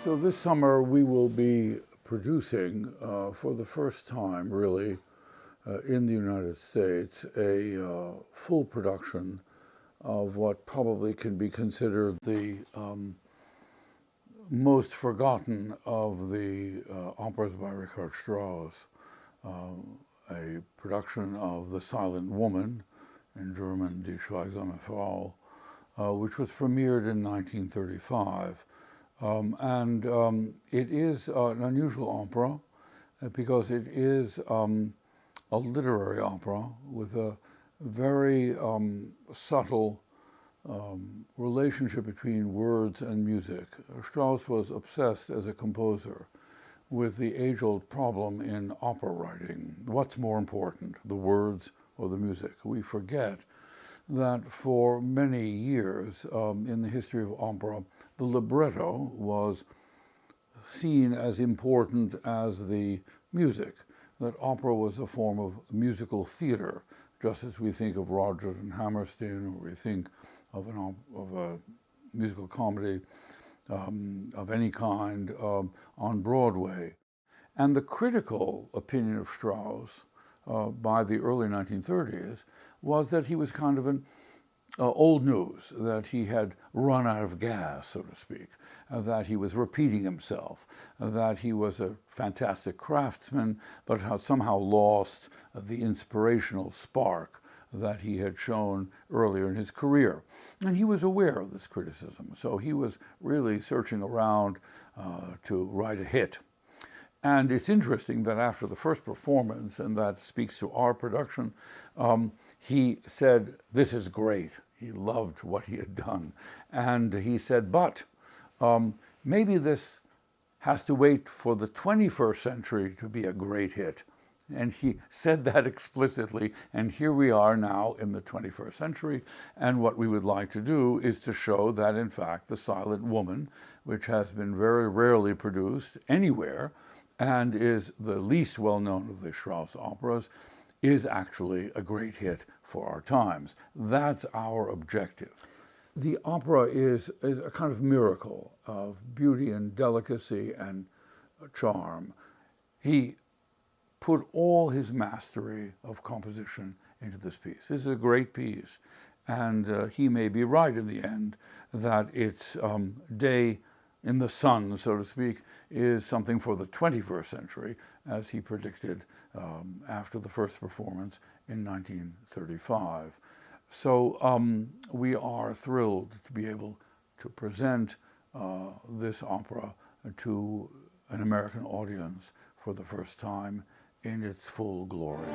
So this summer we will be producing, for the first time really, in the United States, a full production of what probably can be considered the most forgotten of the operas by Richard Strauss, a production of The Silent Woman, in German Die Schweigsame Frau, which was premiered in 1935. It is an unusual opera because it is a literary opera with a very subtle relationship between words and music. Strauss was obsessed as a composer with the age-old problem in opera writing. What's more important, the words or the music? We forget that for many years in the history of opera, the libretto was seen as important as the music, that opera was a form of musical theater, just as we think of Rodgers and Hammerstein, or we think of a musical comedy of any kind on Broadway. And the critical opinion of Strauss by the early 1930s was that he was kind of an old news, that he had run out of gas, so to speak, that he was repeating himself, that he was a fantastic craftsman, but had somehow lost the inspirational spark that he had shown earlier in his career. And he was aware of this criticism, so he was really searching around to write a hit. And it's interesting that after the first performance, and that speaks to our production, he said, "This is great." He loved what he had done. And he said, but maybe this has to wait for the 21st century to be a great hit. And he said that explicitly, and here we are now in the 21st century, and what we would like to do is to show that, in fact, The Silent Woman, which has been very rarely produced anywhere, and is the least well-known of the Strauss operas, is actually a great hit for our times. That's our objective. The opera is a kind of miracle of beauty and delicacy and charm. He put all his mastery of composition into this piece. This is a great piece, and he may be right in the end that its day in the sun, so to speak, is something for the 21st century, as he predicted after the first performance in 1935. So we are thrilled to be able to present this opera to an American audience for the first time in its full glory.